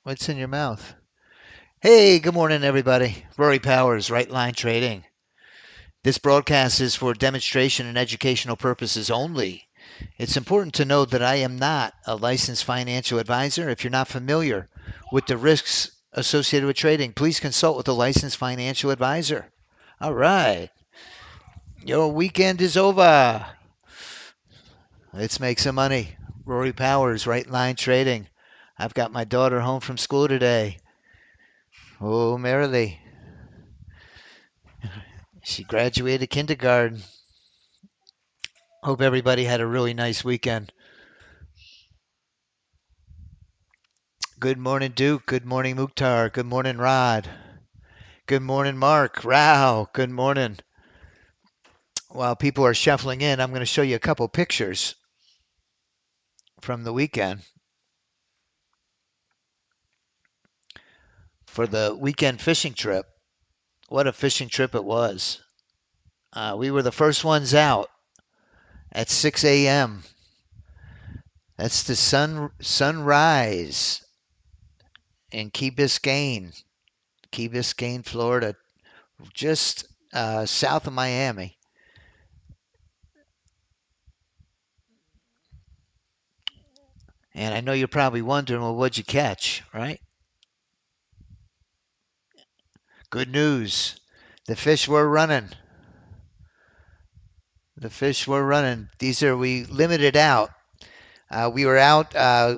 What's in your mouth? Hey, good morning, everybody. Rory Powers, Right Line Trading. This broadcast is for demonstration and educational purposes only. It's important to note that I am not a licensed financial advisor. If you're not familiar with the risks associated with trading, please consult with a licensed financial advisor. All right, your weekend is over. Let's make some money. Rory Powers, Right Line Trading. I've got my daughter home from school today. Oh, merrily. She graduated kindergarten. Hope everybody had a really nice weekend. Good morning, Duke. Good morning, Mukhtar. Good morning, Rod. Good morning, Mark. Rao. Good morning. While people are shuffling in, I'm going to show you a couple pictures from the weekend. For the weekend fishing trip. What a fishing trip it was. We were the first ones out at 6 a.m. That's the sunrise in Key Biscayne, Florida, just south of Miami. And I know you're probably wondering, well, what'd you catch, right? Good news. The fish were running. The fish were running. We limited out. We were out,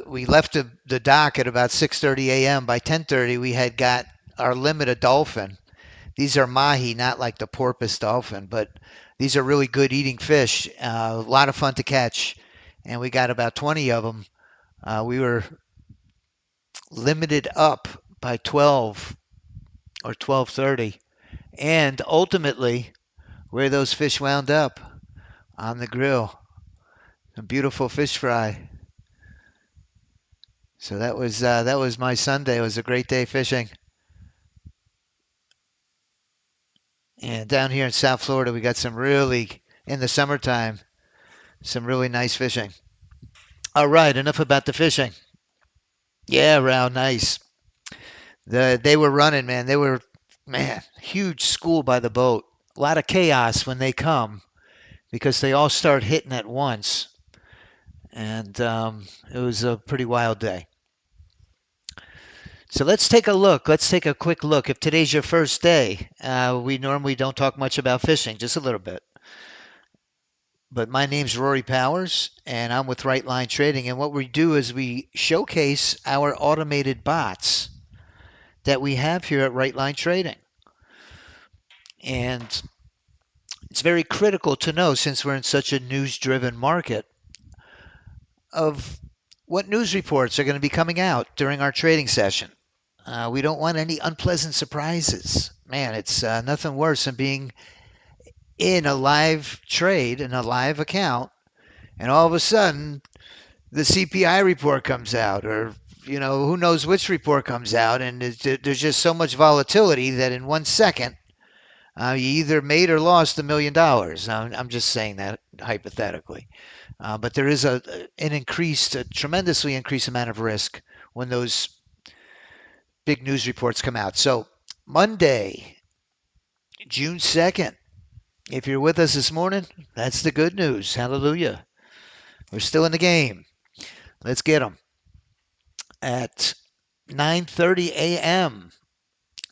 we left the dock at about 6:30 a.m. By 10:30, we had got our limit of dolphin. These are mahi, not like the porpoise dolphin, but these are really good eating fish. A lot of fun to catch. And we got about 20 of them. We were limited up by 12 or 12:30. And ultimately, where those fish wound up on the grill, a beautiful fish fry. So that was my Sunday. It was a great day fishing. And down here in South Florida, we got some really in the summertime, some really nice fishing. All right, enough about the fishing. Yeah, Rao, nice. They were running, man. They were, man, huge school by the boat. A lot of chaos when they come because they all start hitting at once. And it was a pretty wild day. So let's take a look. Let's take a quick look. If today's your first day, we normally don't talk much about fishing, just a little bit. But my name's Rory Powers, and I'm with Right Line Trading. And what we do is we showcase our automated bots that we have here at Right Line Trading. And it's very critical to know, since we're in such a news-driven market, of what news reports are going to be coming out during our trading session. We don't want any unpleasant surprises. Man, it's nothing worse than being in a live trade, in a live account, and all of a sudden the CPI report comes out, or who knows which report comes out, and there's just so much volatility that in 1 second you either made or lost $1 million. I'm just saying that hypothetically, but there is a tremendously increased amount of risk when those big news reports come out. So Monday, June 2nd, if you're with us this morning, that's the good news. Hallelujah. We're still in the game. Let's get them. At 9:30 a.m.,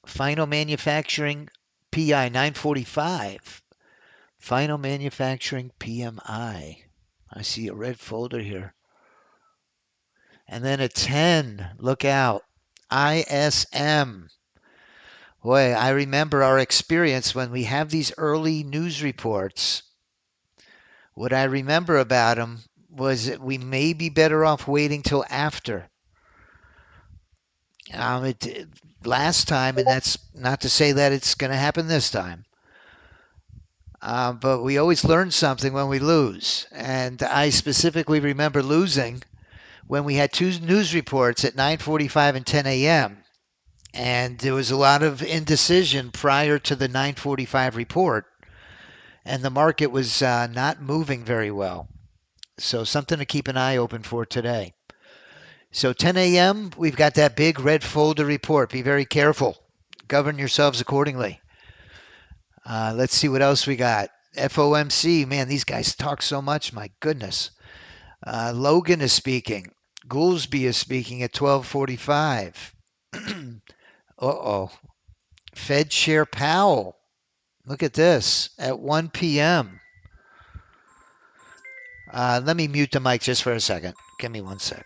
final manufacturing PI 945. Final manufacturing PMI. I see a red folder here. And then at 10, look out. ISM. Boy, I remember our experience when we have these early news reports. What I remember about them was that we may be better off waiting till after. Last time, and that's not to say that it's going to happen this time, but we always learn something when we lose. And I specifically remember losing when we had two news reports at 9:45 and 10 a.m. And there was a lot of indecision prior to the 9:45 report, and the market was not moving very well. So something to keep an eye open for today. So 10 a.m., we've got that big red folder report. Be very careful. Govern yourselves accordingly. Let's see what else we got. FOMC, man, these guys talk so much. My goodness. Logan is speaking. Goolsby is speaking at 12:45. Uh-oh. Fed Chair Powell. Look at this at 1 p.m. Let me mute the mic just for a second. Give me one sec.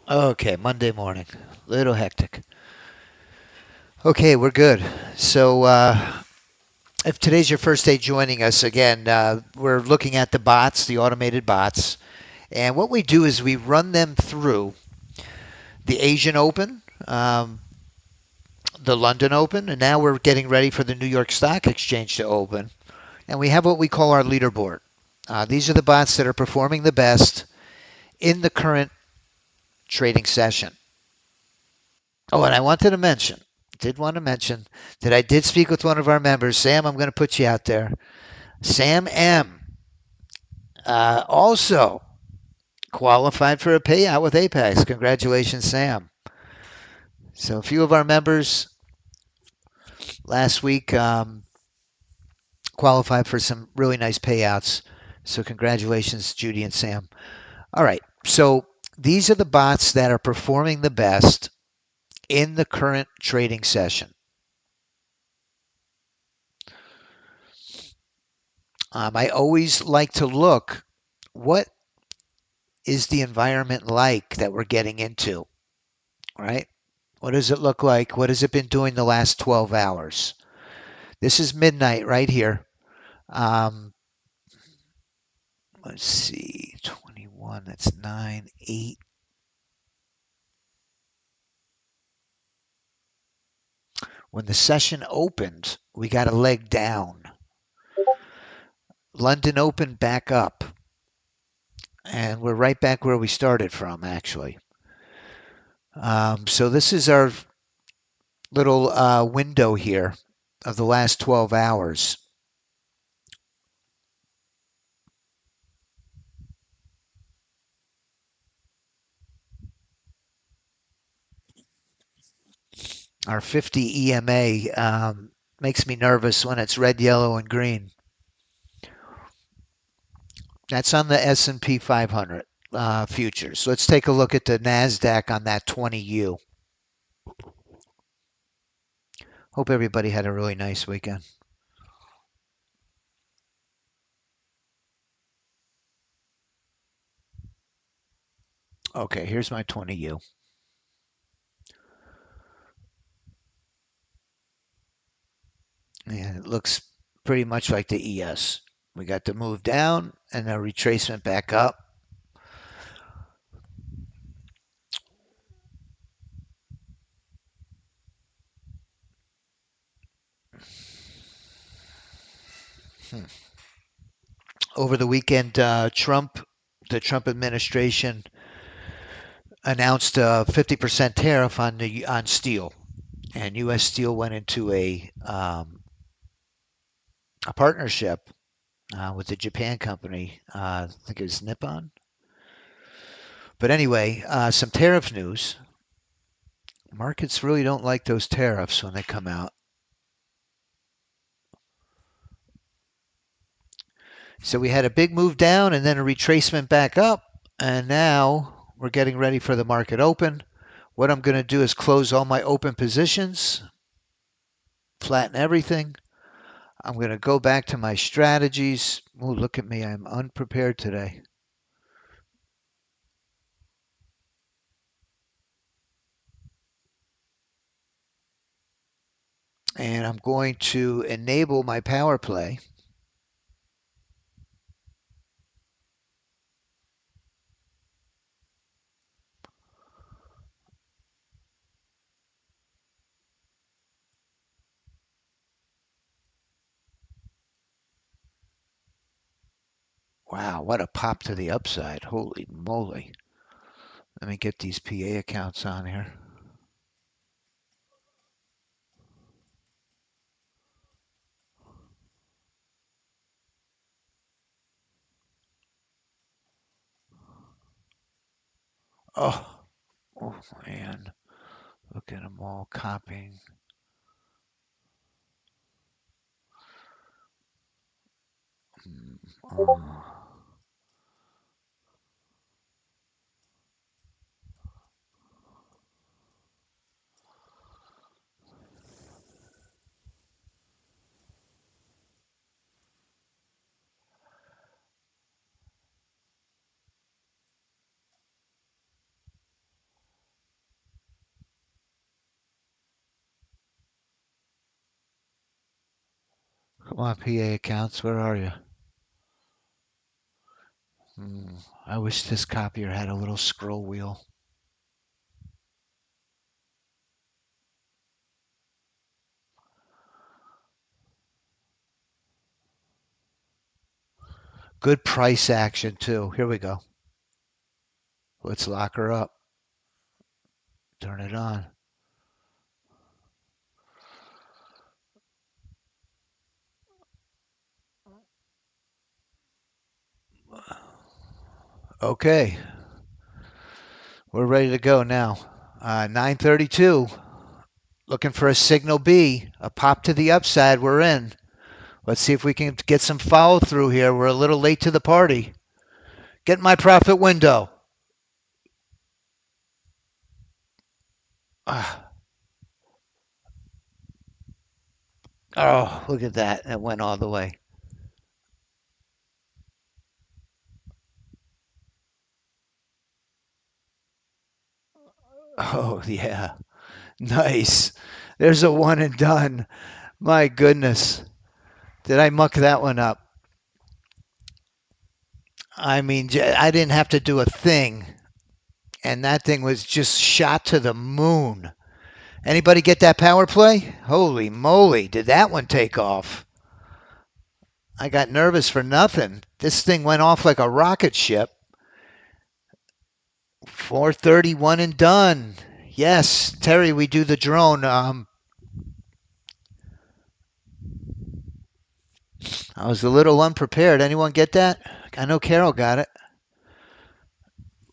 Okay, Monday morning. Little hectic. Okay, we're good. So, if today's your first day joining us, again, we're looking at the bots, the automated bots. And what we do is we run them through the Asian Open, the London Open, and now we're getting ready for the New York Stock Exchange to open. And we have what we call our leaderboard. These are the bots that are performing the best in the current trading session. Oh, and I wanted to mention, did want to mention that I did speak with one of our members. Sam, I'm going to put you out there. Sam M. Also qualified for a payout with Apex. Congratulations, Sam. So a few of our members last week qualified for some really nice payouts. So congratulations, Judy and Sam. All right. So these are the bots that are performing the best in the current trading session. I always like to look what is the environment like that we're getting into, right? What does it look like? What has it been doing the last 12 hours? This is midnight right here. Um, let's see, 21, that's 9, 8. When the session opened, we got a leg down. London opened back up. And we're right back where we started from, actually. So this is our little window here of the last 12 hours. Our 50 EMA makes me nervous when it's red, yellow, and green. That's on the S&P 500 futures. Let's take a look at the NASDAQ on that 20U. Hope everybody had a really nice weekend. Okay, here's my 20U. And it looks pretty much like the ES. We got the move down and a retracement back up. Over the weekend, the Trump administration announced a 50% tariff on steel, and U.S. Steel went into a partnership with the Japan company. I think it was Nippon. But anyway, some tariff news. Markets really don't like those tariffs when they come out. So we had a big move down and then a retracement back up, and now we're getting ready for the market open. What I'm going to do is close all my open positions, flatten everything. I'm going to go back to my strategies. Oh, look at me. I'm unprepared today. And I'm going to enable my power play. Wow, what a pop to the upside. Holy moly. Let me get these PA accounts on here. Oh, oh man. Look at them all copying. Oh. Come on, PA accounts, where are you? I wish this copier had a little scroll wheel. Good price action, too. Here we go. Let's lock her up. Turn it on. Okay, we're ready to go now. 9:32. Looking for a signal B, a pop to the upside. We're in. Let's see if we can get some follow through here. We're a little late to the party. Get my profit window. Ah. Oh, look at that. It went all the way. Oh, yeah. Nice. There's a one and done. My goodness. Did I muck that one up? I mean, I didn't have to do a thing. And that thing was just shot to the moon. Anybody get that power play? Holy moly, did that one take off? I got nervous for nothing. This thing went off like a rocket ship. 431 and done. Yes, Terry, we do the drone. I was a little unprepared. Anyone get that? I know Carol got it.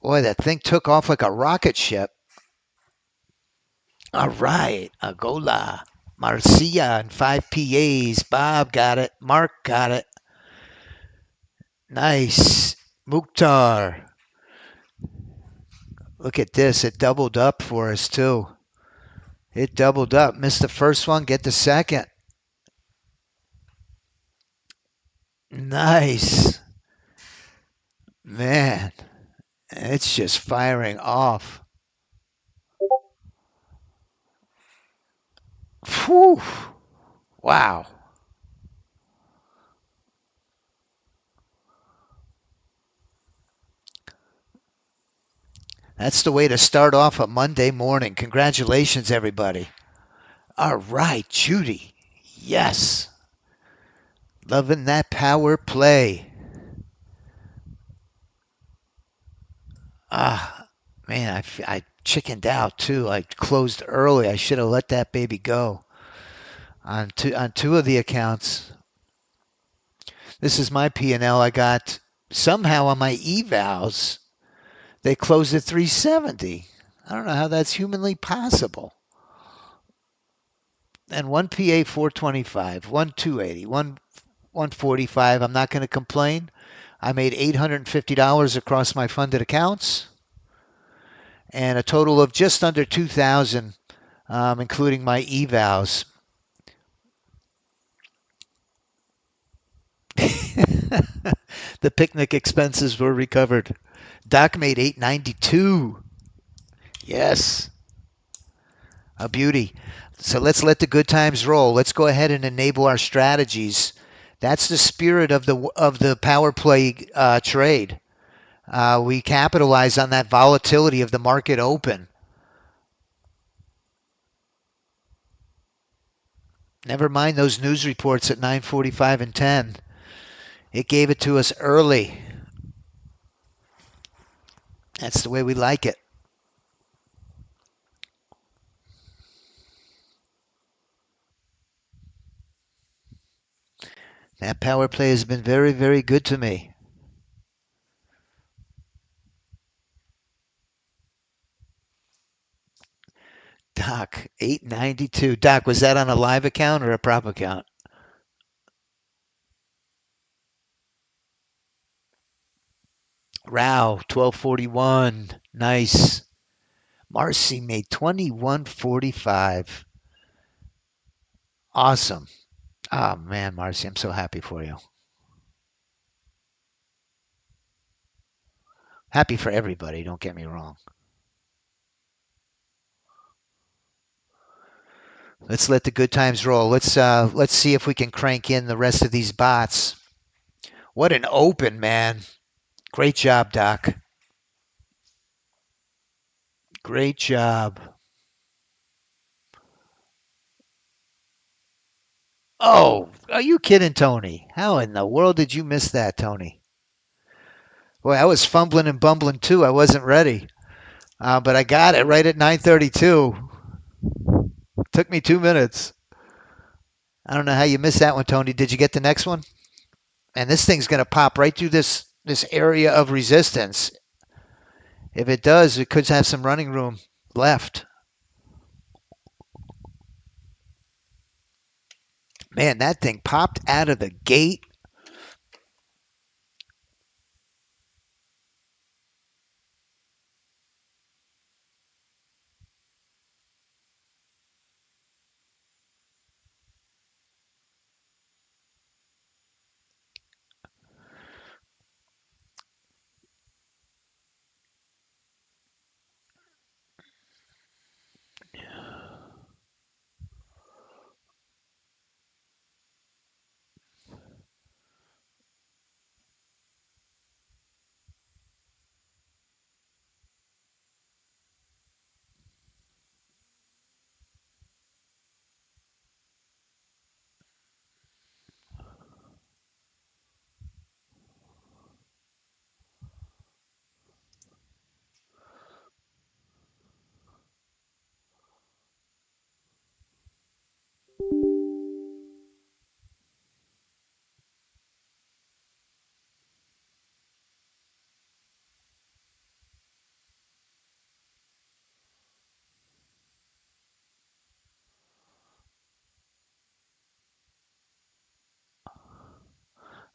Boy, that thing took off like a rocket ship. All right, Agola. Marcia and 5 PAs. Bob got it. Mark got it. Nice. Mukhtar. Look at this. It doubled up for us, too. It doubled up. Missed the first one, get the second. Nice. Man, it's just firing off. Whew. Wow. That's the way to start off a Monday morning. Congratulations, everybody. All right, Judy. Yes. Loving that power play. Ah, man, I chickened out too. I closed early. I should have let that baby go on two of the accounts. This is my P&L. I got somehow on my evals. They closed at 370. I don't know how that's humanly possible. And one PA 425, one 280, one 145. I'm not going to complain. I made $850 across my funded accounts and a total of just under 2,000, including my evals. The picnic expenses were recovered. Doc made $892. Yes, a beauty. So let's let the good times roll. Let's go ahead and enable our strategies. That's the spirit of the power play trade. We capitalize on that volatility of the market open. Never mind those news reports at 9:45 and 10. It gave it to us early. That's the way we like it. That power play has been very, very good to me. Doc, 892. Doc, was that on a live account or a prop account? Rao, 1241. Nice. Marcy made 2145. Awesome. Oh, man, Marcy, I'm so happy for you. Happy for everybody, don't get me wrong. Let's let the good times roll. Let's see if we can crank in the rest of these bots. What an open, man. Great job, Doc. Great job. Oh, are you kidding, Tony? How in the world did you miss that, Tony? Boy, I was fumbling and bumbling too. I wasn't ready. But I got it right at 9:32. Took me 2 minutes. I don't know how you missed that one, Tony. Did you get the next one? And this thing's going to pop right through this area of resistance. If it does, it could have some running room left. Man, that thing popped out of the gate.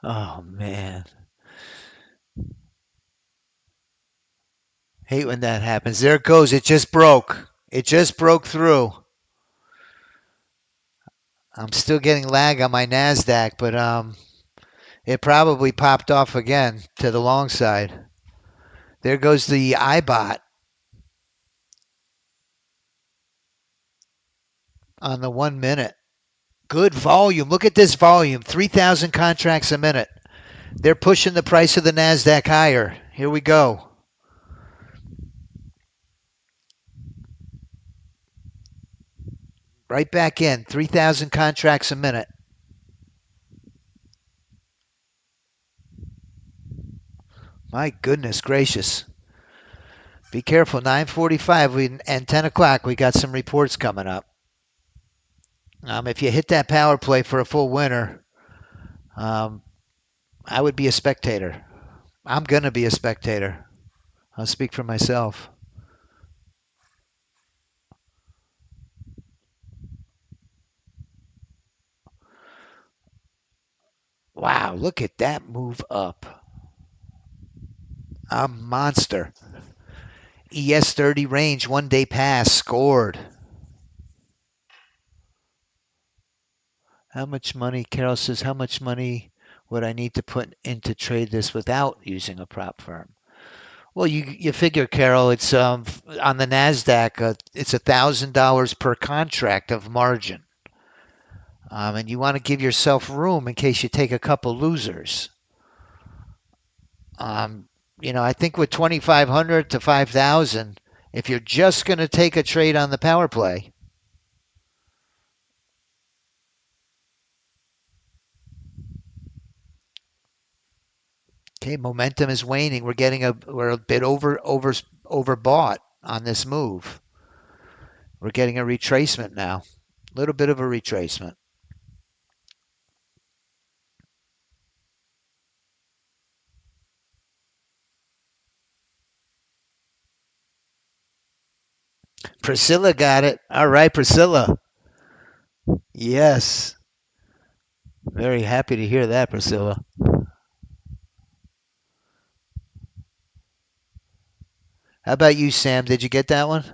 Oh, man. Hate when that happens. There it goes. It just broke. It just broke through. I'm still getting lag on my NASDAQ, but it probably popped off again to the long side. There goes the iBot on the 1 minute. Good volume. Look at this volume. 3,000 contracts a minute. They're pushing the price of the NASDAQ higher. Here we go. Right back in. 3,000 contracts a minute. My goodness gracious. Be careful. 9:45 and 10 o'clock, we got some reports coming up. If you hit that power play for a full winner, um, I would be a spectator. I'm going to be a spectator. I'll speak for myself. Wow, look at that move up. A monster. ES30 range, 1 day pass, scored. How much money, Carol says, how much money would I need to put in to trade this without using a prop firm? Well, you figure, Carol, it's on the Nasdaq, it's $1,000 per contract of margin, and you want to give yourself room in case you take a couple losers. Um, I think with 2,500 to 5,000, if you're just going to take a trade on the power play, okay, momentum is waning. We're a bit overbought on this move. We're getting a retracement now, a little bit of a retracement. Priscilla got it. All right, Priscilla. Yes. Very happy to hear that, Priscilla. How about you, Sam? Did you get that one?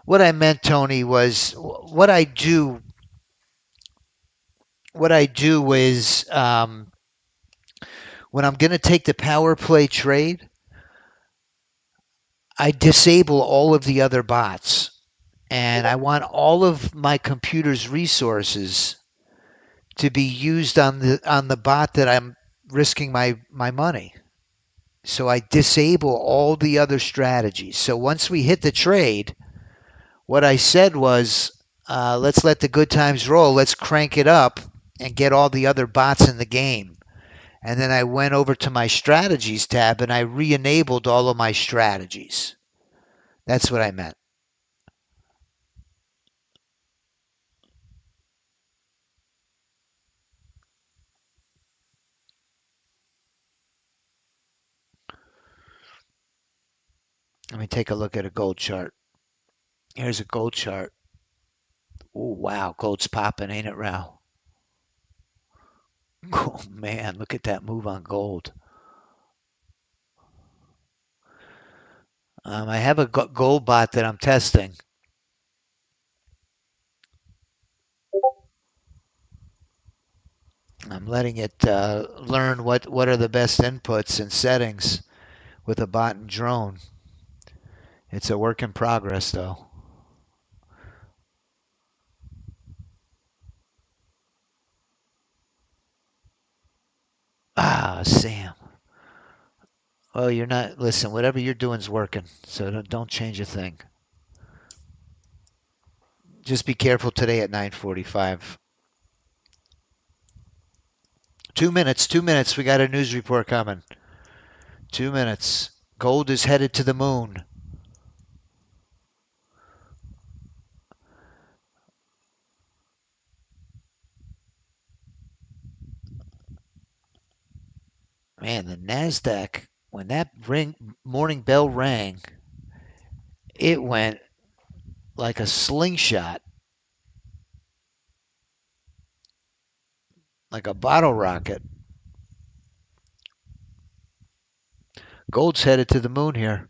What I meant, Tony, was what I do. What I do is when I'm going to take the power play trade, I disable all of the other bots, and I want all of my computer's resources to be used on the bot that I'm risking my money. So I disable all the other strategies. So once we hit the trade, what I said was, let's let the good times roll. Let's crank it up and get all the other bots in the game. And then I went over to my strategies tab and I re-enabled all of my strategies. That's what I meant. Let me take a look at a gold chart. Here's a gold chart. Oh, wow. Gold's popping, ain't it, Rao? Oh, man. Look at that move on gold. I have a gold bot that I'm testing. I'm letting it learn what are the best inputs and settings with a bot and drone. It's a work in progress, though. Ah, Sam. Well, you're not. Listen, whatever you're doing is working, so don't change a thing. Just be careful today at 9:45. 2 minutes. 2 minutes. We got a news report coming. 2 minutes. Gold is headed to the moon. Man, the Nasdaq, when that morning bell rang, it went like a slingshot, like a bottle rocket. Gold's headed to the moon here.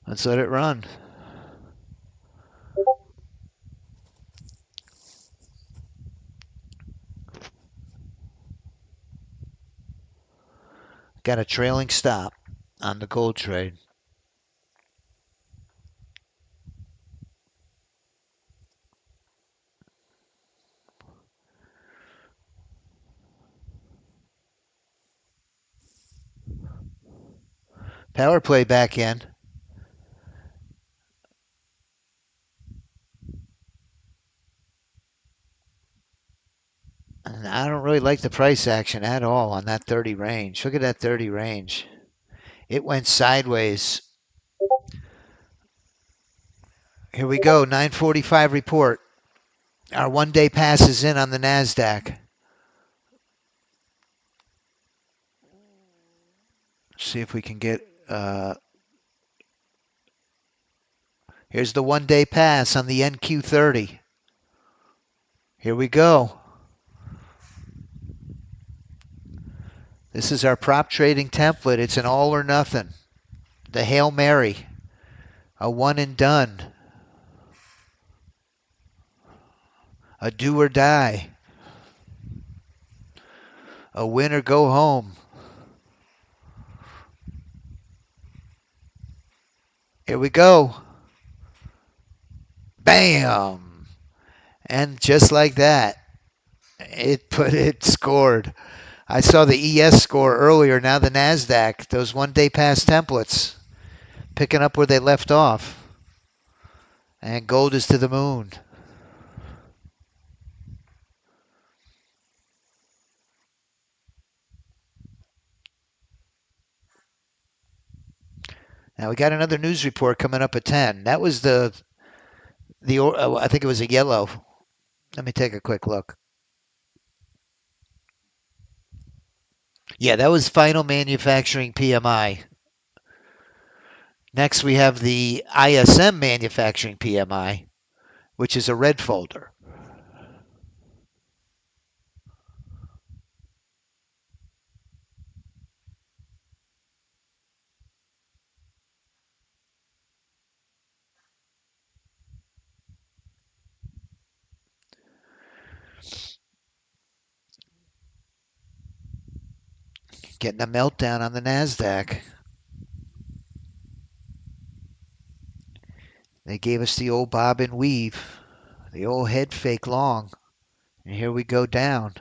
Let's let it run. Got a trailing stop on the gold trade. Power play back in. And I don't really like the price action at all on that 30 range. Look at that 30 range. It went sideways. Here we go, 9:45 report. Our one-day pass is in on the NASDAQ. See if we can get... here's the one-day pass on the NQ30. Here we go. This is our prop trading template. It's an all or nothing. The Hail Mary. A one and done. A do or die. A win or go home. Here we go. Bam! And just like that, it scored. I saw the ES score earlier. Now the NASDAQ, those one-day pass templates, picking up where they left off. And gold is to the moon. Now we got another news report coming up at 10. That was I think it was a yellow. Let me take a quick look. Yeah, that was final manufacturing PMI. Next, we have the ISM manufacturing PMI, which is a red folder. Getting a meltdown on the NASDAQ. They gave us the old bob and weave, the old head fake long. And here we go down.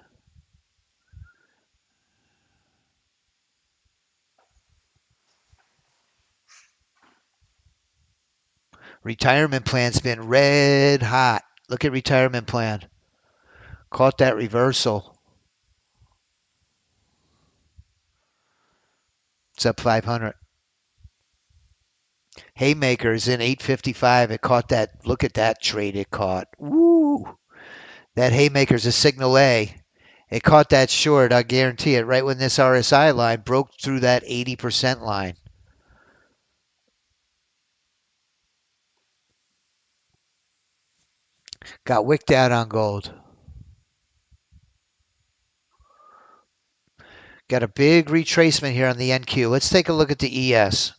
Retirement plan's been red hot. Look at retirement plan. Caught that reversal. It's up 500. Haymakers in 855. It caught that. Look at that trade it caught. Woo! That Haymaker's a signal A. It caught that short, I guarantee it, right when this RSI line broke through that 80% line. Got wicked out on gold. Got a big retracement here on the NQ. Let's take a look at the ES.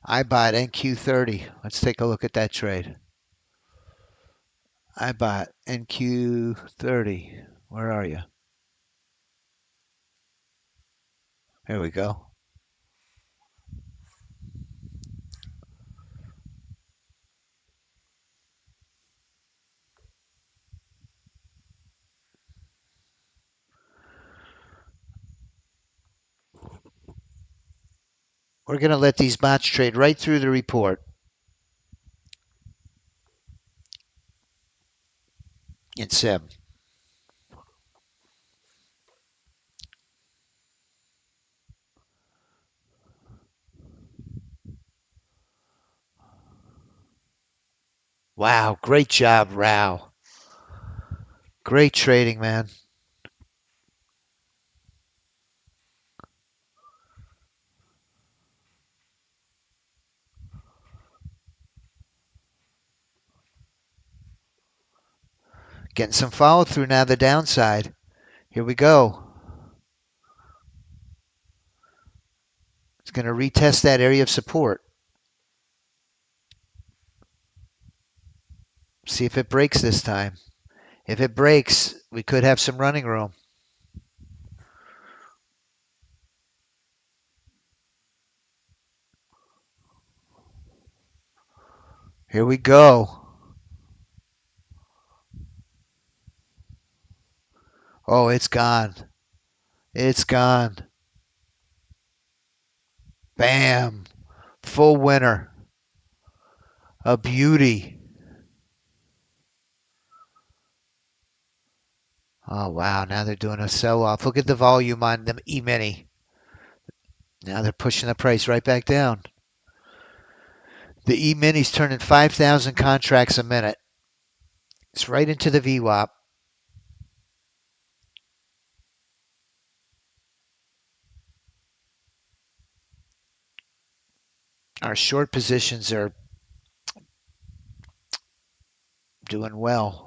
I bought NQ30. Let's take a look at that trade. I bought NQ30. Where are you? Here we go. We're going to let these bots trade right through the report. In SIM. Wow, great job, Rao. Great trading, man. Getting some follow through now, the downside. Here we go. It's going to retest that area of support. See if it breaks this time. If it breaks, we could have some running room. Here we go. Oh, it's gone. It's gone. Bam. Full winner. A beauty. Oh, wow. Now they're doing a sell-off. Look at the volume on the E-mini. Now they're pushing the price right back down. The E-mini's turning 5,000 contracts a minute. It's right into the VWAP. Our short positions are doing well.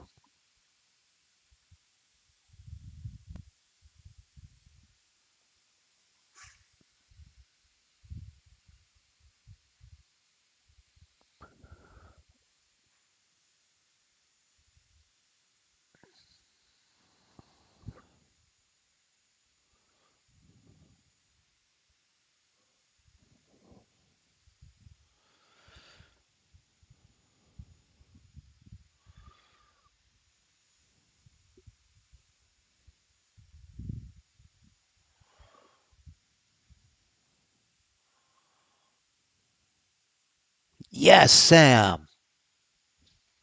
Yes, Sam.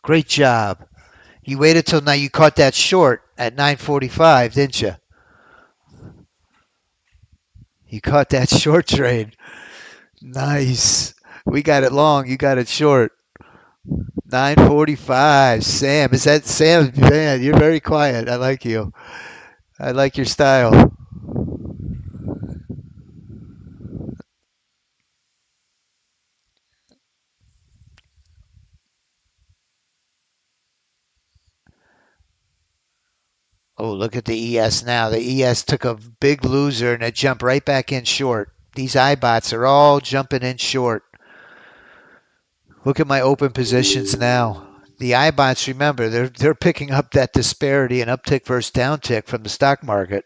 Great job. You waited till now. You caught that short at 9:45, didn't you? You caught that short trade. Nice. We got it long. You got it short. 9:45. Sam, is that Sam? Man, you're very quiet. I like you. I like your style. Oh, look at the ES now. The ES took a big loser and it jumped right back in short. These iBots are all jumping in short. Look at my open positions now. The iBots, remember, they're picking up that disparity and uptick versus downtick from the stock market.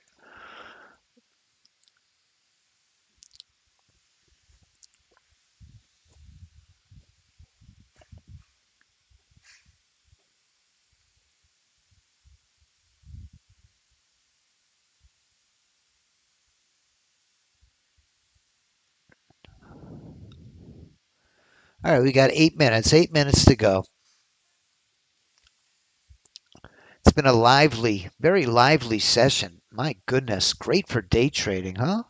All right, we got 8 minutes. 8 minutes to go. It's been a lively, very lively session. My goodness, great for day trading, huh?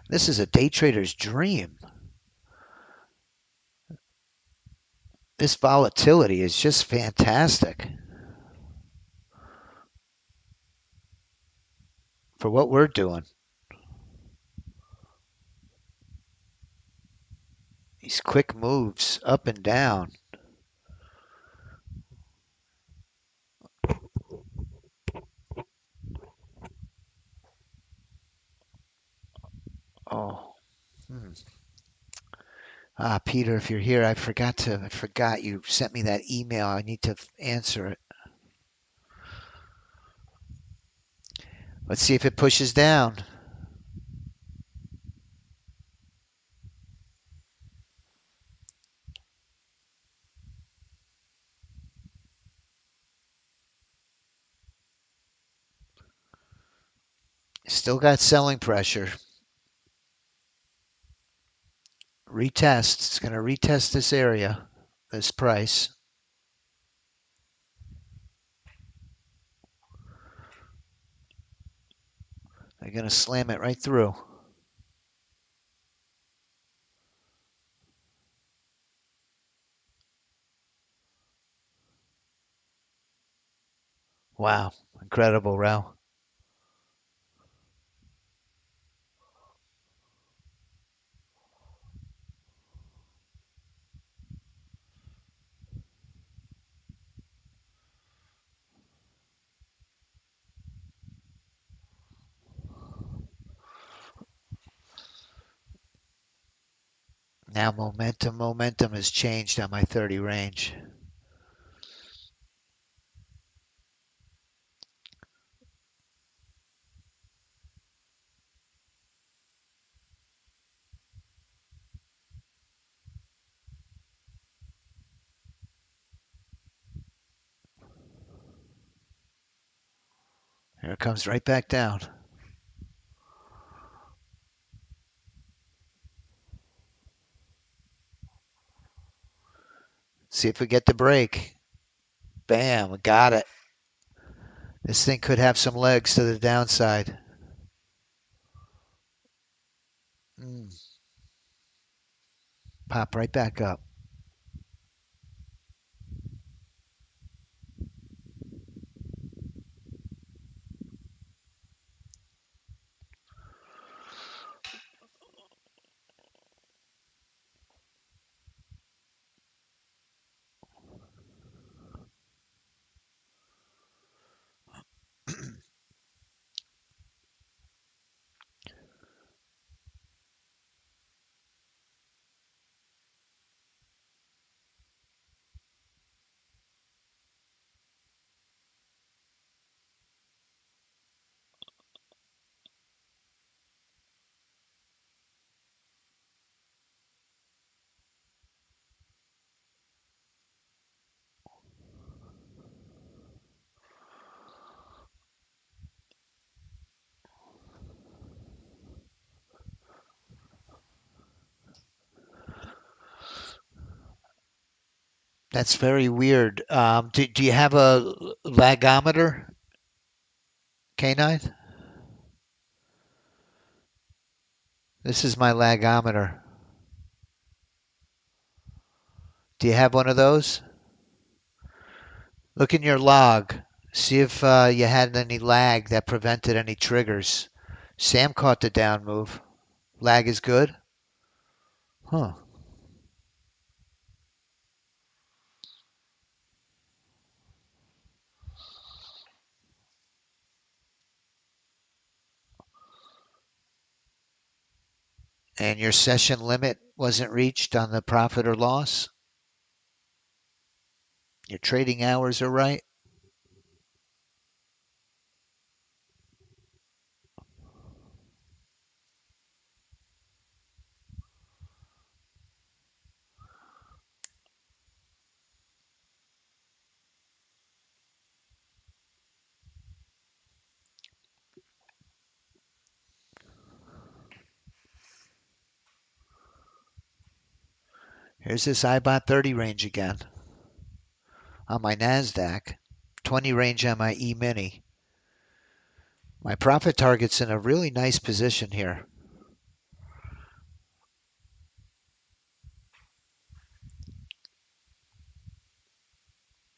This is a day trader's dream. This volatility is just fantastic for what we're doing. These quick moves up and down. Oh, hmm. Peter, if you're here, I forgot you sent me that email. I need to answer it. Let's see if it pushes down. Still got selling pressure. Retest. It's going to retest this area, this price. They're going to slam it right through. Wow. Incredible, Rao. Now momentum has changed on my 30 range. Here it comes right back down. See if we get the break. Bam, we got it. This thing could have some legs to the downside. Mm, pop right back up. That's very weird. Do you have a lagometer, canine? This is my lagometer. Do you have one of those? Look in your log. See if you had any lag that prevented any triggers. Sam caught the down move. Lag is good? Huh. And your session limit wasn't reached on the profit or loss? Your trading hours are right? Here's this IBOT 30 range again on my NASDAQ, 20 range on my E-mini. My profit target's in a really nice position here.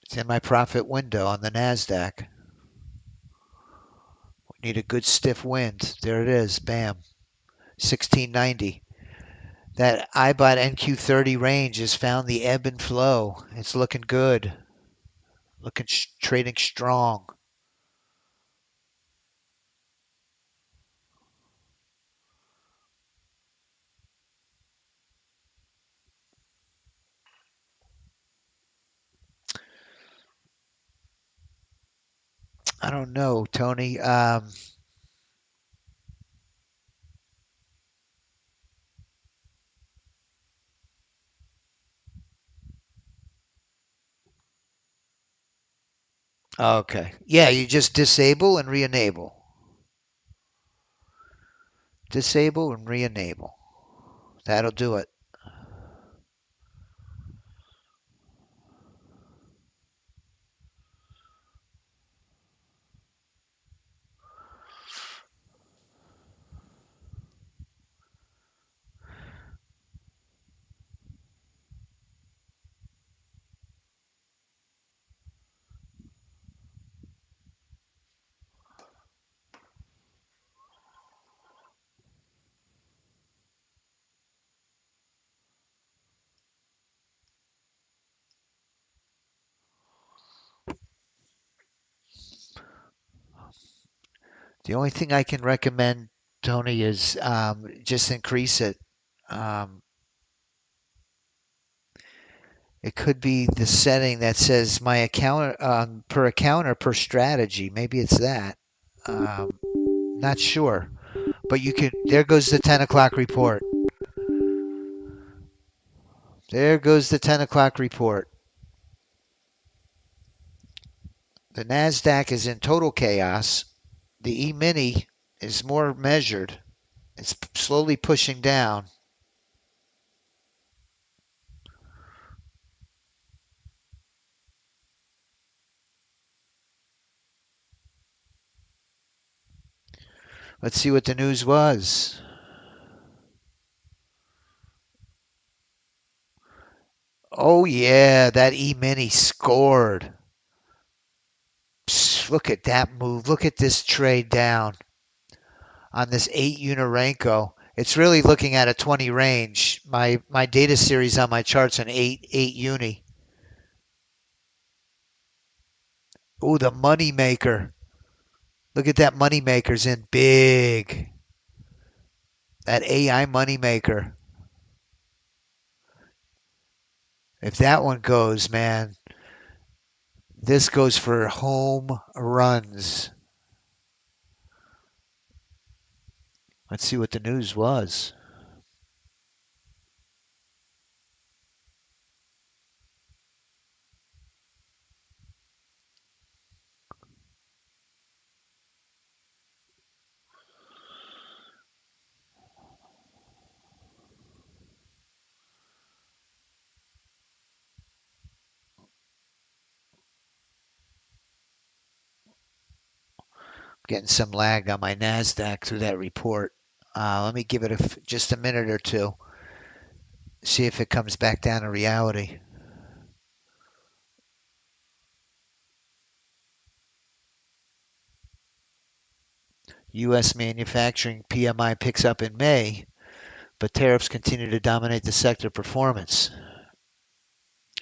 It's in my profit window on the NASDAQ. We need a good stiff wind. There it is. Bam. 1690. That IBOT NQ30 range has found the ebb and flow. It's looking good. Trading strong. I don't know, Tony. Okay. Yeah, you just disable and re-enable. Disable and re-enable. That'll do it. The only thing I can recommend, Tony, is just increase it. Um, It could be the setting that says my account per account or per strategy. Maybe it's that. Not sure. But you can. There goes the 10 o'clock report. There goes the 10 o'clock report. The NASDAQ is in total chaos. The E-mini is more measured. It's slowly pushing down. Let's see what the news was. Oh, yeah, that E-mini scored. Psst, look at that move. Look at this trade down on this 8 Unirenko. It's really looking at a 20 range. My data series on my chart's an 8 uni. Oh, the money maker. Look at that money maker's in big. That AI money maker. If that one goes, man, this goes for home runs. Let's see what the news was. Getting some lag on my NASDAQ through that report. Let me give it just a minute or two. See if it comes back down to reality. U.S. manufacturing PMI picks up in May, but tariffs continue to dominate the sector performance.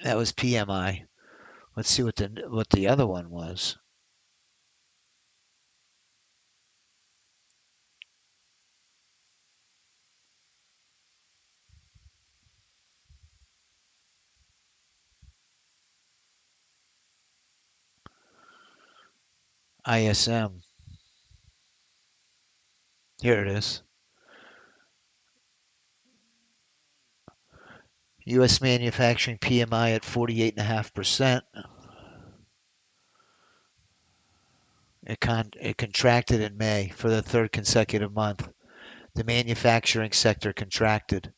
That was PMI. Let's see what the other one was. ISM. Here it is. U.S. manufacturing PMI at 48.5%. It contracted in May for the third consecutive month. The manufacturing sector contracted.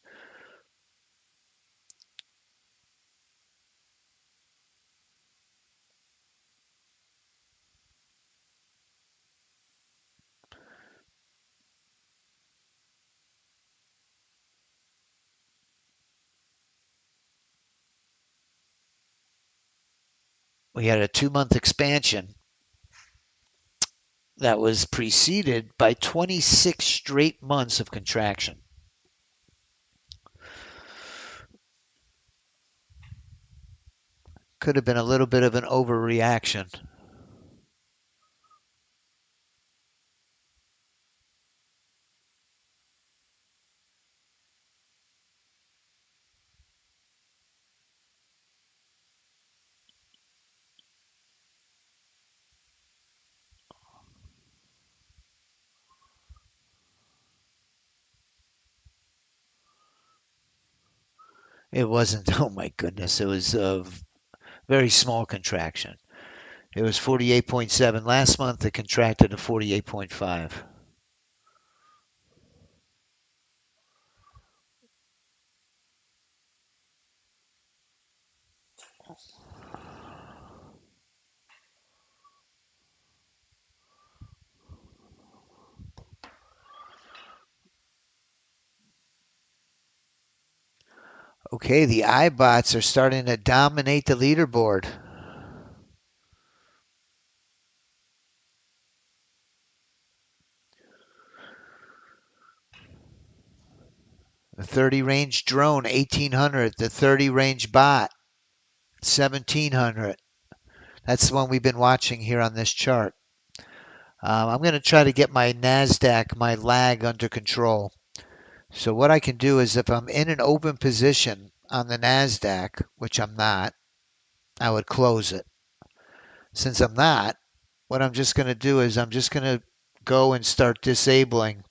We had a 2-month expansion that was preceded by 26 straight months of contraction. Could have been a little bit of an overreaction. It wasn't, oh my goodness, it was a very small contraction. It was 48.7 last month. It contracted to 48.5. Okay, the iBots are starting to dominate the leaderboard. The 30 range drone, 1800. The 30 range bot, 1700. That's the one we've been watching here on this chart. I'm going to try to get my NASDAQ, my lag under control. So what I can do is if I'm in an open position, on the NASDAQ, which I'm not, I would close it. Since I'm not, what I'm just going to do is I'm just going to go and start disabling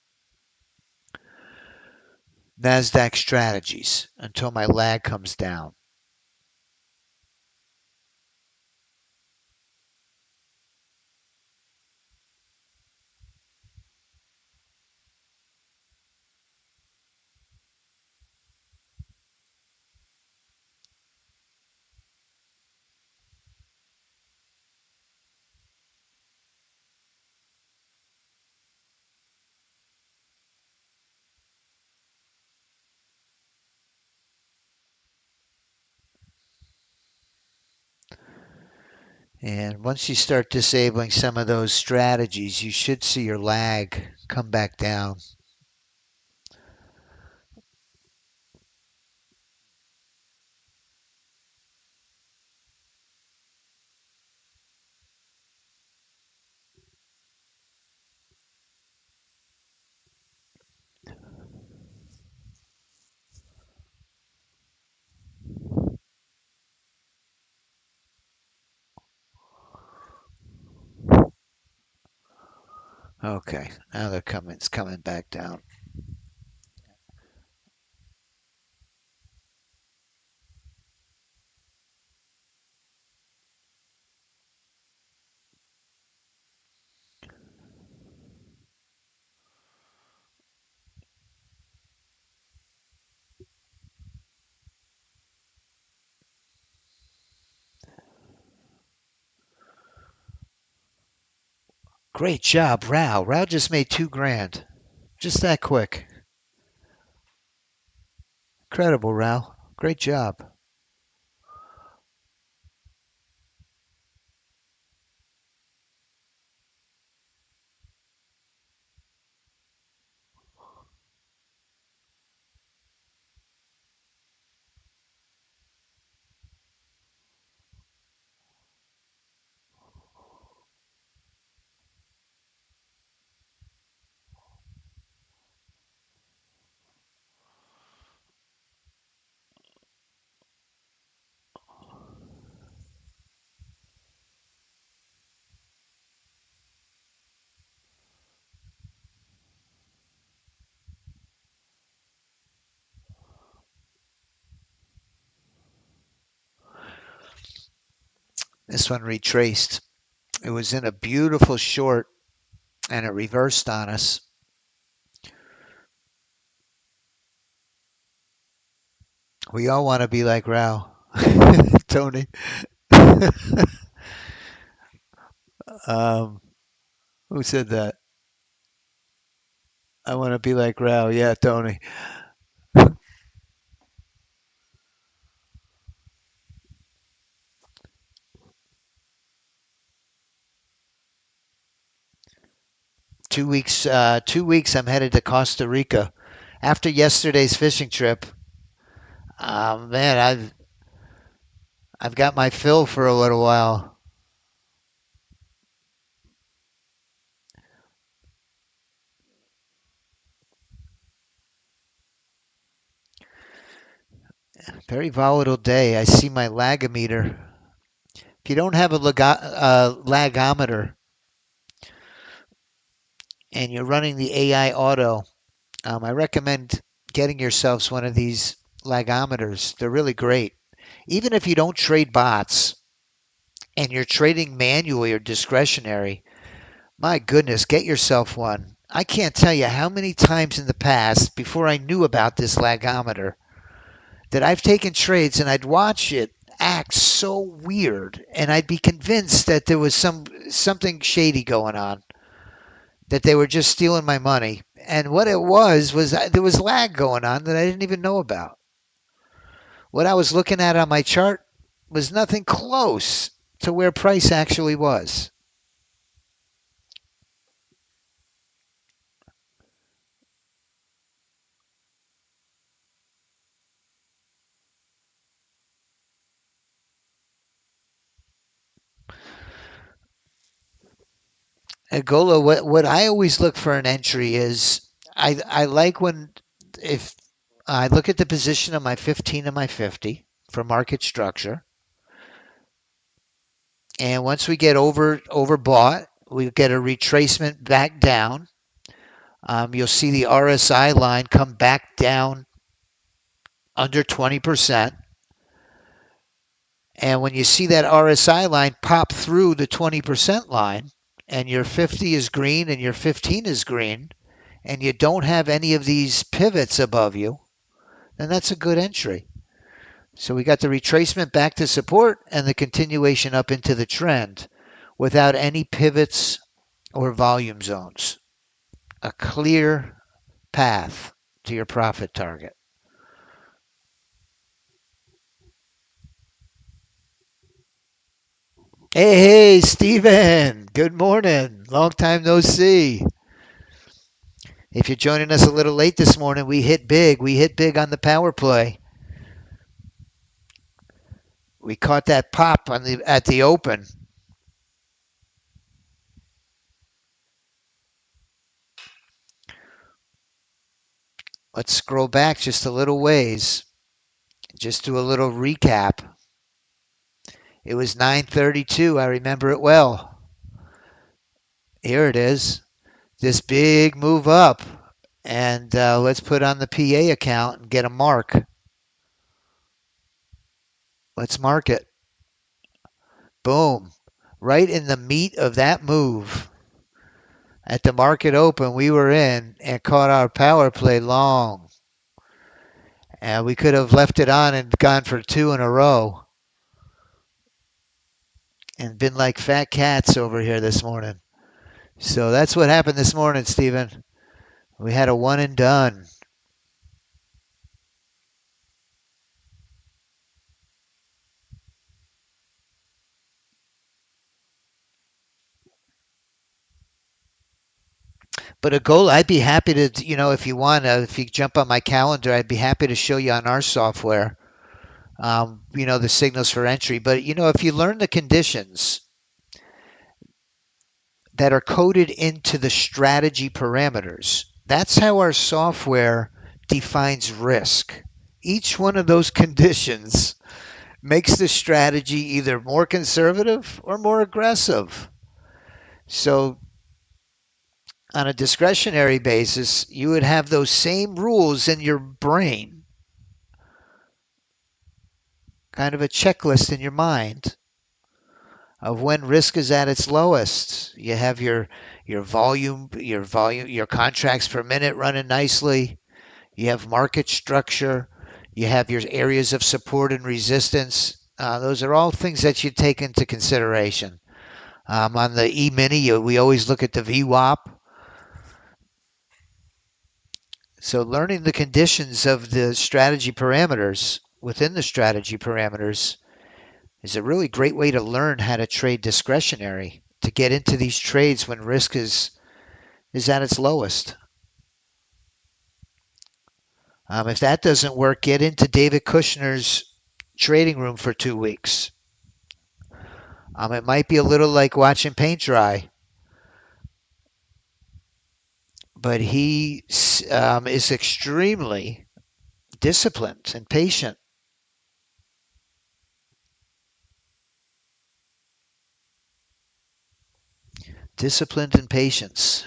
NASDAQ strategies until my lag comes down. And once you start disabling some of those strategies, you should see your lag come back down. Okay, now it's coming back down. Great job, Rao. Rao just made 2 grand. Just that quick. Incredible, Rao. Great job. This one retraced. It was in a beautiful short and it reversed on us. We all want to be like Rao. Tony. um, who said that? I want to be like Rao. Yeah, Tony. 2 weeks. 2 weeks. I'm headed to Costa Rica. After yesterday's fishing trip, man, I've got my fill for a little while. Very volatile day. I see my lagometer. If you don't have a lagometer and you're running the AI auto, I recommend getting yourselves one of these lagometers. They're really great. Even if you don't trade bots and you're trading manually or discretionary, my goodness, get yourself one. I can't tell you how many times in the past, before I knew about this lagometer, that I've taken trades and I'd watch it act so weird and I'd be convinced that there was something shady going on, that they were just stealing my money. And what it was there was lag going on that I didn't even know about. What I was looking at on my chart was nothing close to where price actually was. Angola, what I always look for an entry is I like when if I look at the position of my 15 and my 50 for market structure. And once we get overbought, we get a retracement back down. You'll see the RSI line come back down under 20%. And when you see that RSI line pop through the 20% line, and your 50 is green and your 15 is green, and you don't have any of these pivots above you, then that's a good entry. So we got the retracement back to support and the continuation up into the trend without any pivots or volume zones. A clear path to your profit target. Hey, Stephen. Good morning. Long time no see. If you're joining us a little late this morning, we hit big. We hit big on the power play. We caught that pop at the open. Let's scroll back just a little ways. Just do a little recap. It was 9:32. I remember it well. Here it is. This big move up. And let's put on the PA account and get a mark. Let's mark it. Boom. Right in the meat of that move. At the market open, we were in and caught our power play long. And we could have left it on and gone for two in a row. And been like fat cats over here this morning. So that's what happened this morning, Stephen. We had a one and done. But a goal, I'd be happy to, if you want, if you jump on my calendar, I'd be happy to show you on our software, the signals for entry. But, if you learn the conditions that are coded into the strategy parameters, that's how our software defines risk. Each one of those conditions makes the strategy either more conservative or more aggressive. So on a discretionary basis, you would have those same rules in your brain, kind of a checklist in your mind of when risk is at its lowest. You have your volume, your contracts per minute running nicely. You have market structure. You have your areas of support and resistance. Those are all things that you take into consideration. On the E-mini, we always look at the VWAP. So learning the conditions of the strategy parameters within the strategy parameters is a really great way to learn how to trade discretionary, to get into these trades when risk is at its lowest. If that doesn't work, get into David Kushner's trading room for 2 weeks. It might be a little like watching paint dry, but he is extremely disciplined and patient. Disciplined and patience.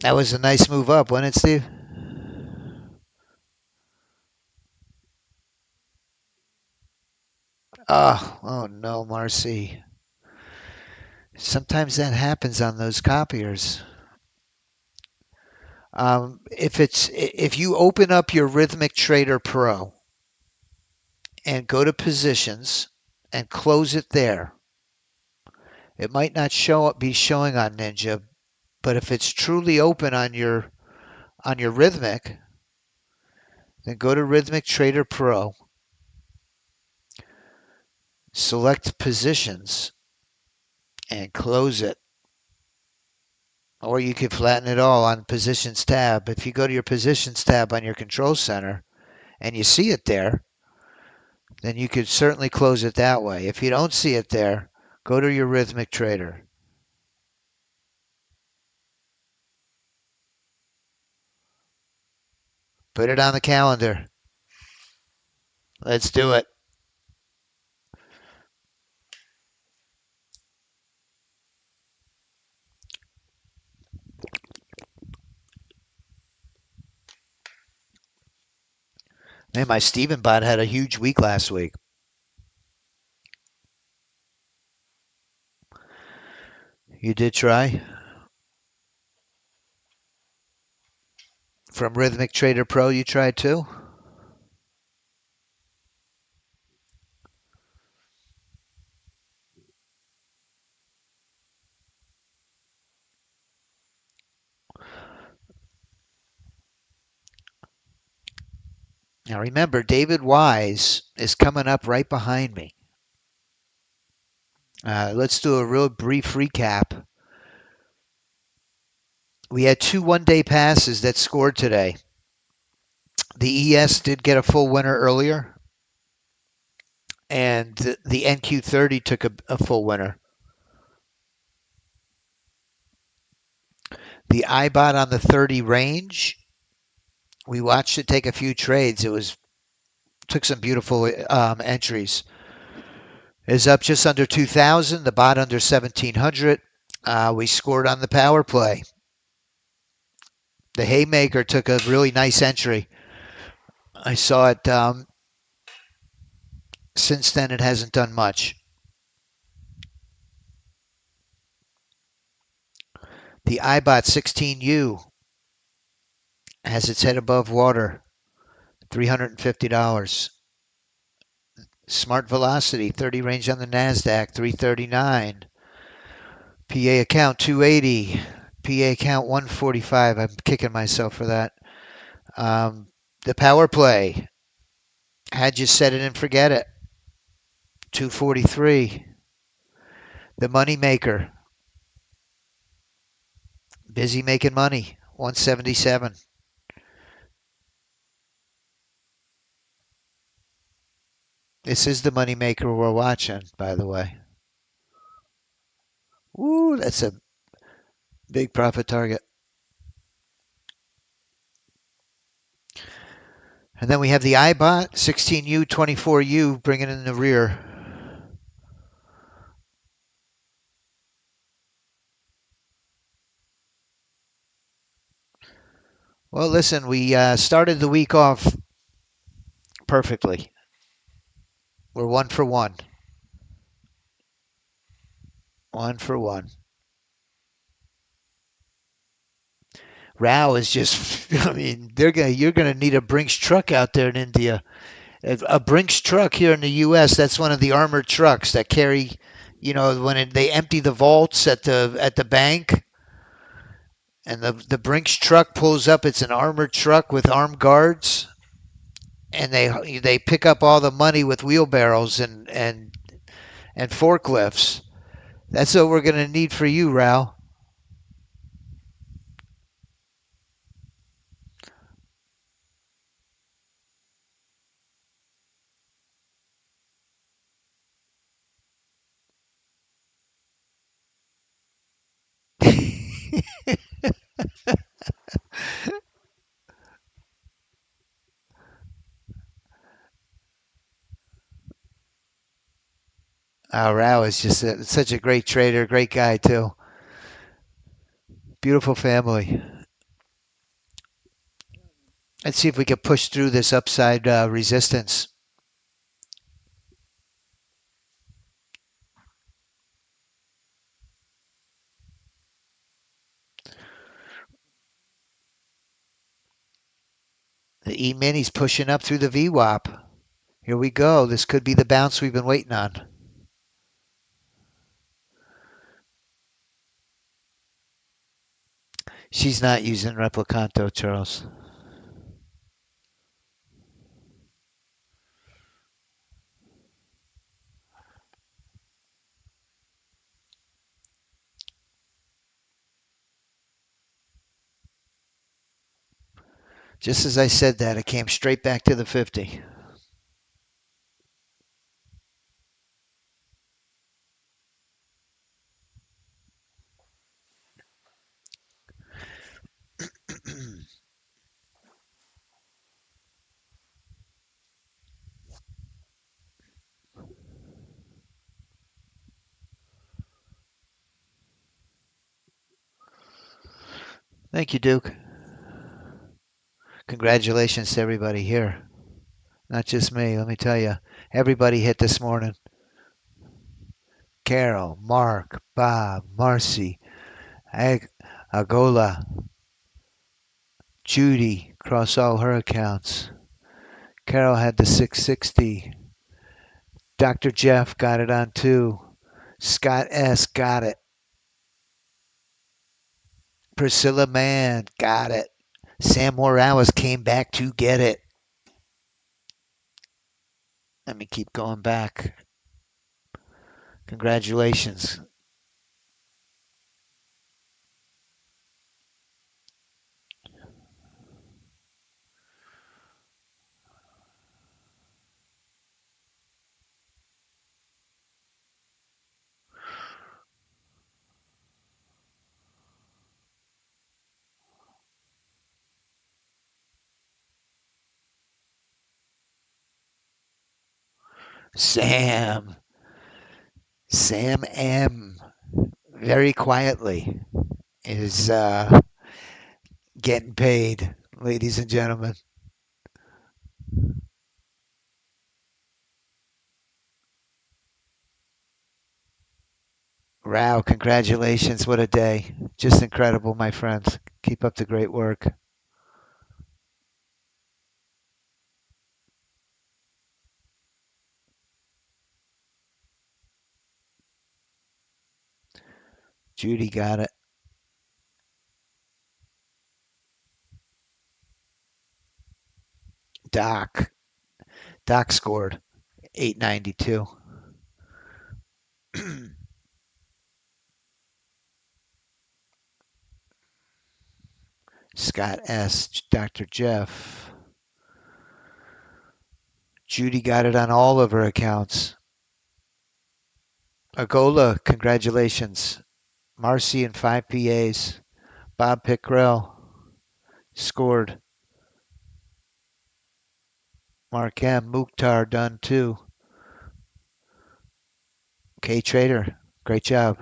That was a nice move up, wasn't it, Steve? Oh no, Marcy. Sometimes that happens on those copiers. If you open up your Rhythmic Trader Pro and go to positions and close it there, it might not be showing on Ninja, but if it's truly open on your Rhythmic, then go to Rhythmic Trader Pro, select positions, and close it. Or you could flatten it all on Positions tab. If you go to your Positions tab on your Control Center and you see it there, then you could certainly close it that way. If you don't see it there, go to your Rhythmic Trader. Put it on the calendar. Let's do it. Man, my Steven bot had a huge week last week. You did try? From Rhythmic Trader Pro, you tried too? Now remember, David Wise is coming up right behind me. Let's do a real brief recap. We had two one-day passes that scored today. The ES did get a full winner earlier, and the NQ30 took a full winner. The iBot on the 30 range, we watched it take a few trades. Took some beautiful entries. Is up just under 2,000. The bot under 1,700. We scored on the power play. The Haymaker took a really nice entry. I saw it. Since then, it hasn't done much. The iBot 16U has its head above water, $350. Smart Velocity 30 range on the Nasdaq, 339. PA account 280. PA account 145. I'm kicking myself for that. The power play had you set it and forget it, 243. The money maker, busy making money, 177. This is the money maker we're watching, by the way. Ooh, that's a big profit target. And then we have the iBot, 16U, 24U, bringing in the rear. Well, listen, we started the week off perfectly. We're 1 for 1. 1 for 1. Rao is just, I mean, you're gonna need a Brinks truck out there in India. A Brinks truck here in the U.S. That's one of the armored trucks that carry, when they empty the vaults at the bank, and the Brinks truck pulls up. It's an armored truck with armed guards, and they pick up all the money with wheelbarrows and forklifts. That's what we're gonna need for you, Rao. Rao is just such a great trader, great guy too. Beautiful family. Let's see if we can push through this upside resistance. The E-mini's pushing up through the VWAP. Here we go. This could be the bounce we've been waiting on. She's not using Replicanto, Charles. Just as I said that, it came straight back to the 50. Thank you, Duke. Congratulations to everybody here. Not just me, let me tell you. Everybody hit this morning. Carol, Mark, Bob, Marcy, Agola, Judy, across all her accounts. Carol had the 660. Dr. Jeff got it on 2. Scott S. got it. Priscilla Mann got it. Sam Morales came back to get it. Let me keep going back. Congratulations. Sam. Sam M. Very quietly is getting paid, ladies and gentlemen. Wow, congratulations. What a day. Just incredible, my friends. Keep up the great work. Judy got it. Doc. Doc scored 892. Scott S. Dr. Jeff. Judy got it on all of her accounts. Agola, congratulations. Marcy and 5 PAs. Bob Pickrell scored. Mark M. Mukhtar done too. K Trader, great job.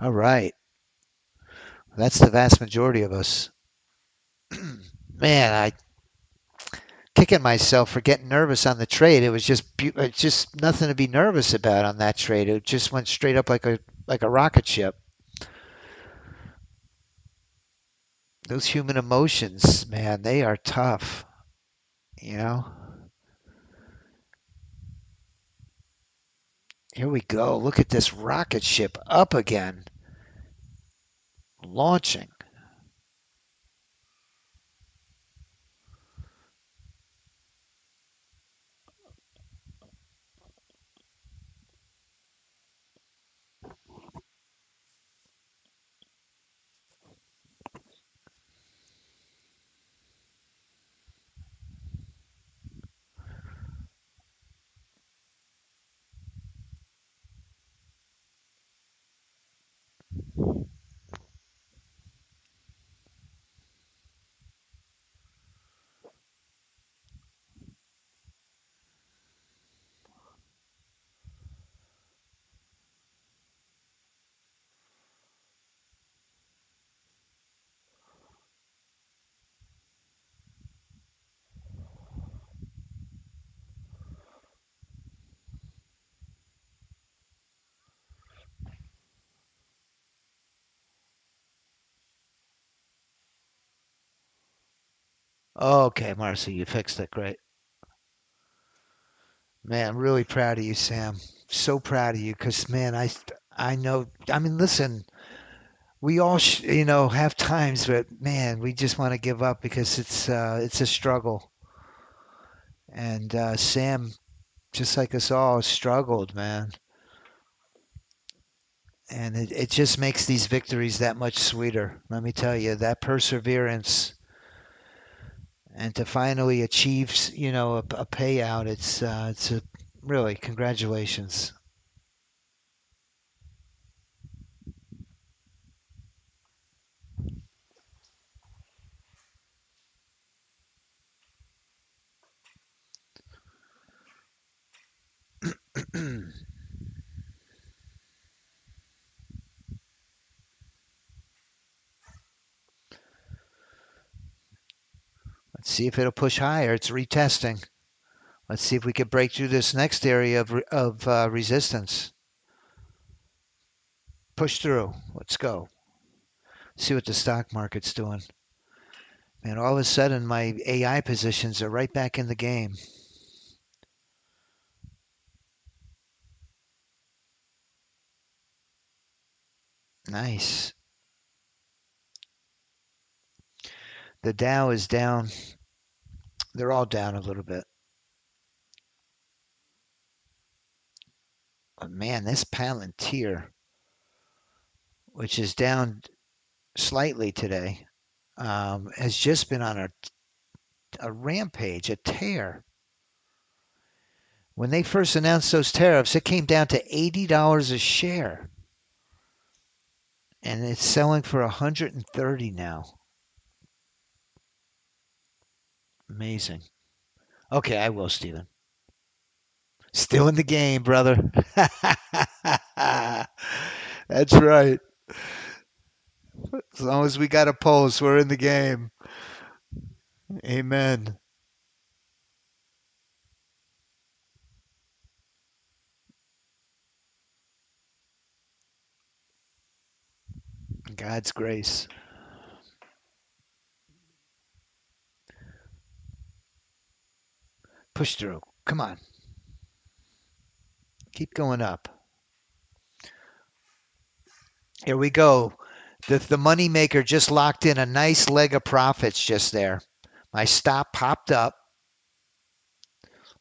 All right. That's the vast majority of us. Man, I kicking myself for getting nervous on the trade. It was just nothing to be nervous about on that trade. It just went straight up like a rocket ship. Those human emotions, man, they are tough, you know? Here we go. Look at this rocket ship up again. Launching. Okay, Marcy, you fixed it. Great. Man, I'm really proud of you, Sam. So proud of you because, man, I know. I mean, listen, we all, have times, but man, we just want to give up because it's a struggle. And Sam, just like us all, struggled, man. And it just makes these victories that much sweeter. Let me tell you, that perseverance and to finally achieve, a payout, it's a really congratulations. See if it'll push higher. It's retesting. Let's see if we can break through this next area of resistance. Push through. Let's go. See what the stock market's doing. Man, all of a sudden my AI positions are right back in the game. Nice. The Dow is down. They're all down a little bit. But man, this Palantir, which is down slightly today, has just been on a rampage, a tear. When they first announced those tariffs, it came down to $80 a share. And it's selling for 130 now. Amazing. Okay, I will, Stephen. Still in the game, brother. That's right. As long as we got a pulse, we're in the game. Amen. God's grace. Push through. Come on. Keep going up. Here we go. The money maker just locked in a nice leg of profits just there. My stop popped up,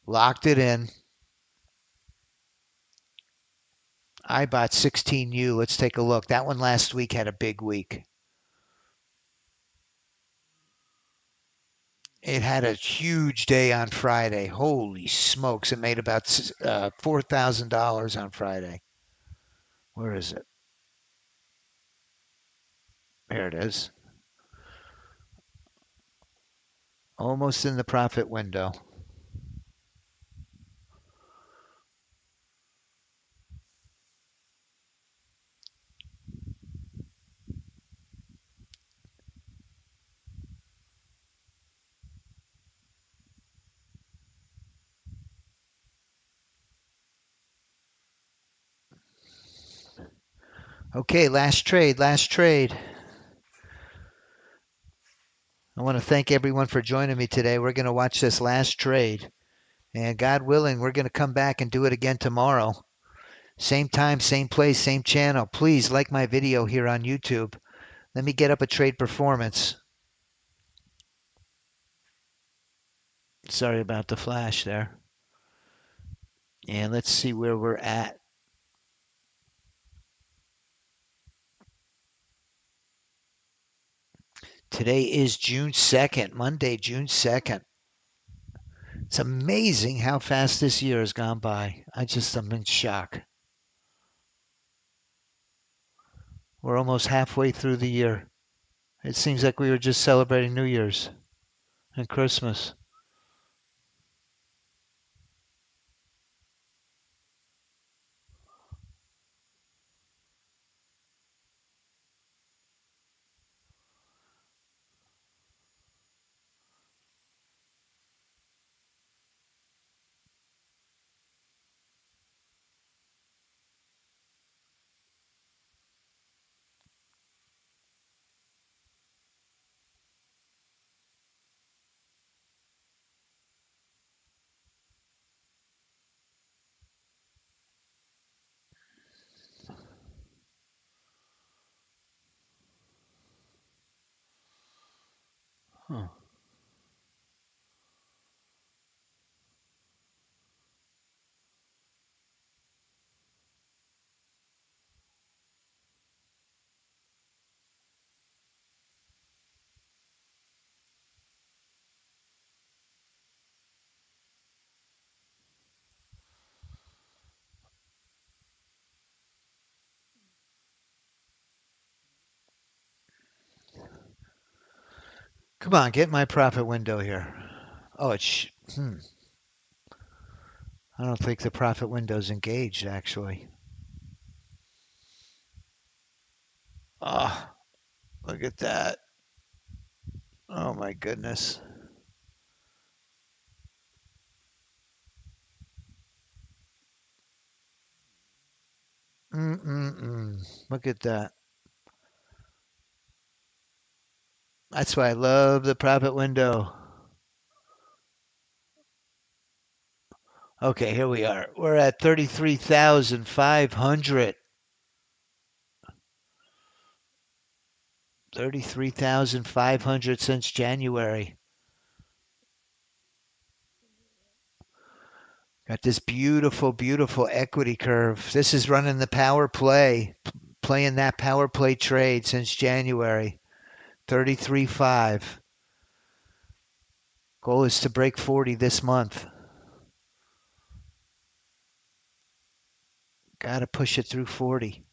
locked it in. I bought 16U. Let's take a look. That one last week had a big week. It had a huge day on Friday. Holy smokes. It made about $4,000 on Friday. Where is it? There it is. Almost in the profit window. Okay, last trade, last trade. I want to thank everyone for joining me today. We're going to watch this last trade. And God willing, we're going to come back and do it again tomorrow. Same time, same place, same channel. Please like my video here on YouTube. Let me get up a trade performance. Sorry about the flash there. And let's see where we're at. Today is June 2nd, Monday, June 2nd. It's amazing how fast this year has gone by. I'm in shock. We're almost halfway through the year. It seems like we were just celebrating New Year's and Christmas. Huh. Come on, get my profit window here. Oh, I don't think the profit window's engaged, actually. Oh, look at that. Oh, my goodness. Look at that. That's why I love the profit window. Okay, here we are. We're at 33,500. 33,500 since January. Got this beautiful, beautiful equity curve. This is running the power play, playing that power play trade since January. 33.5. Goal is to break 40 this month. Got to push it through 40.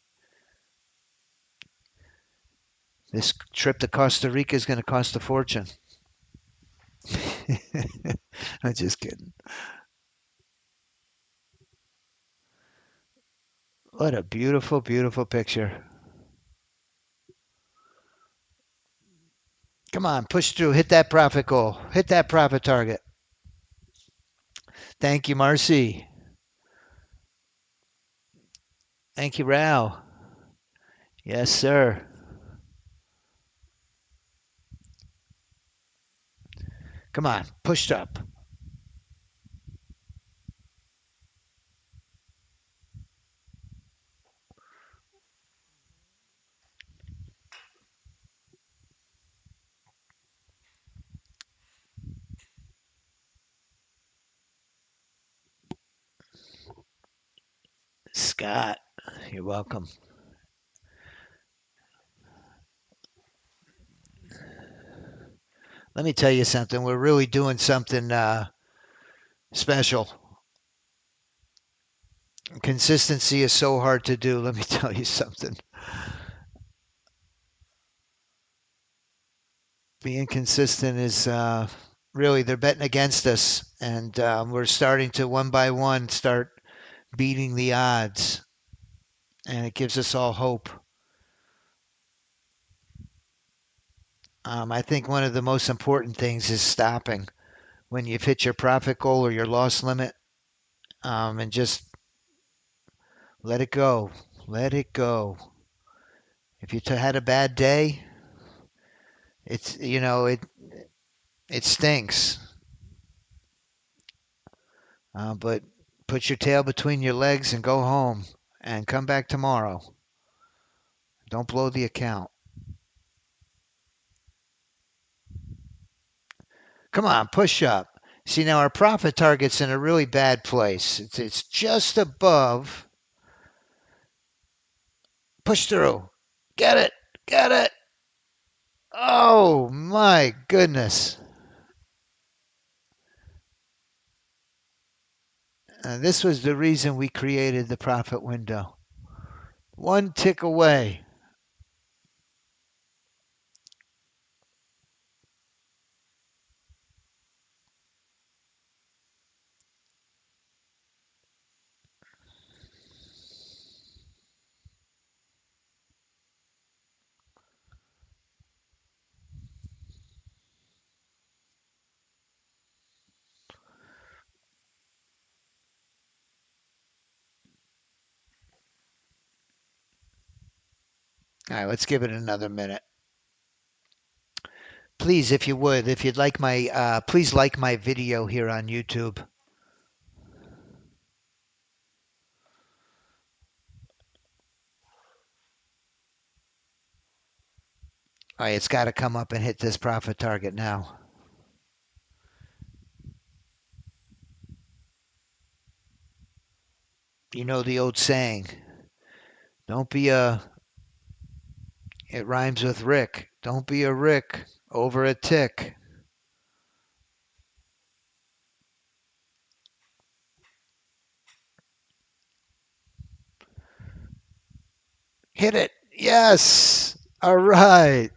This trip to Costa Rica is going to cost a fortune. I'm just kidding. What a beautiful, beautiful picture. Come on, push through. Hit that profit goal. Hit that profit target. Thank you, Marcy. Thank you, Rao. Yes, sir. Come on, pushed up. Scott, you're welcome. Let me tell you something. We're really doing something special. Consistency is so hard to do. Let me tell you something. Being consistent is really, they're betting against us. And we're starting to, one by one, start beating the odds. And it gives us all hope. I think one of the most important things is stopping when you've hit your profit goal or your loss limit, and just let it go. Let it go. If you had a bad day, it's it stinks. But put your tail between your legs and go home and come back tomorrow. Don't blow the account. Come on, push up. See, now our profit target's in a really bad place. It's just above. Push through. Get it. Get it. Oh my goodness. This was the reason we created the profit window. One tick away. All right, let's give it another minute. Please, if you would, if you'd like please like my video here on YouTube. All right, it's got to come up and hit this profit target now. You know the old saying, don't be a, it rhymes with Rick. Don't be a Rick over a tick. Hit it. Yes. All right.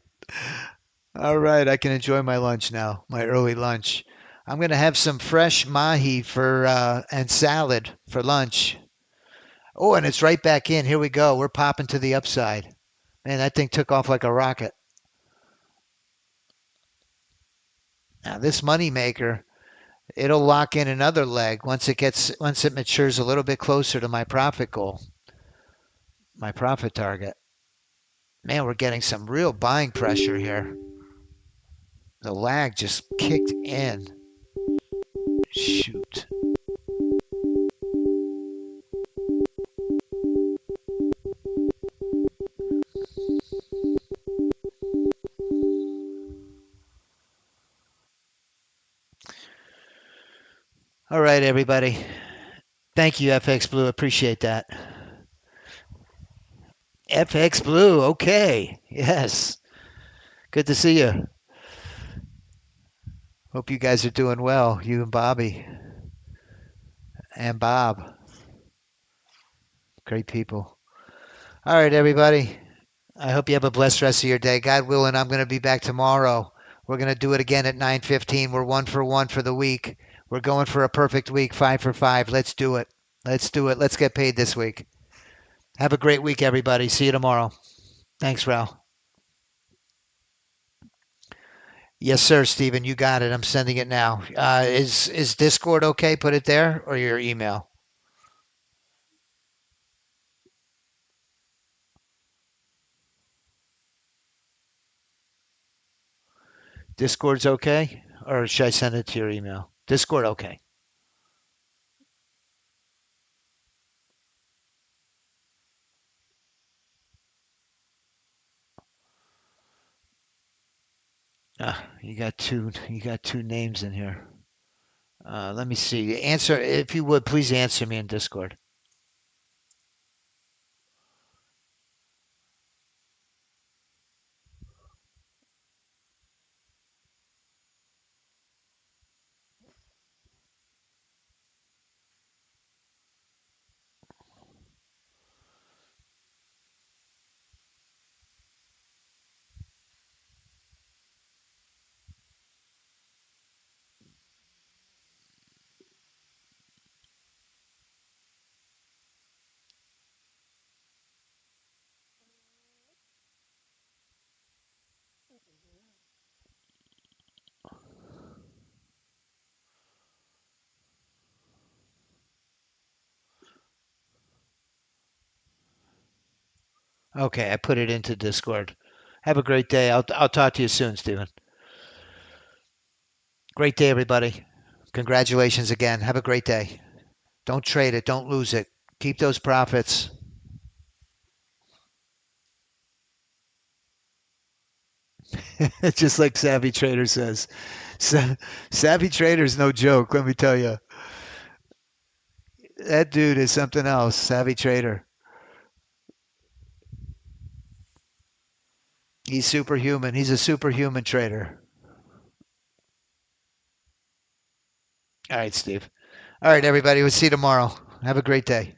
All right. I can enjoy my lunch now, my early lunch. I'm going to have some fresh mahi for and salad for lunch. Oh, and it's right back in. Here we go. We're popping to the upside. Man, that thing took off like a rocket. Now this money maker, it'll lock in another leg once it matures a little bit closer to my profit goal. my profit target. Man, we're getting some real buying pressure here. The lag just kicked in. Shoot. All right, everybody. Thank you, FX Blue. Appreciate that. FX Blue. Okay. Yes. Good to see you. Hope you guys are doing well. You and Bobby and Bob. Great people. All right, everybody. I hope you have a blessed rest of your day. God willing, I'm going to be back tomorrow. We're going to do it again at 9:15. We're 1 for the week. We're going for a perfect week, 5 for 5. Let's do it. Let's do it. Let's get paid this week. Have a great week, everybody. See you tomorrow. Thanks, Ralph. Yes, sir, Stephen. You got it. I'm sending it now. Is Discord okay? Put it there or your email. Discord's okay, or should I send it to your email? Discord okay. You got two. You got two names in here. Let me see. Answer if you would. Please answer me in Discord. Okay, I put it into Discord. Have a great day. I'll talk to you soon, Stephen. Great day, everybody. Congratulations again. Have a great day. Don't trade it. Don't lose it. Keep those profits. Just like Savvy Trader says. Savvy Trader's no joke, let me tell you. That dude is something else. Savvy Trader. He's superhuman. He's a superhuman trader. All right, Steve. All right, everybody. We'll see you tomorrow. Have a great day.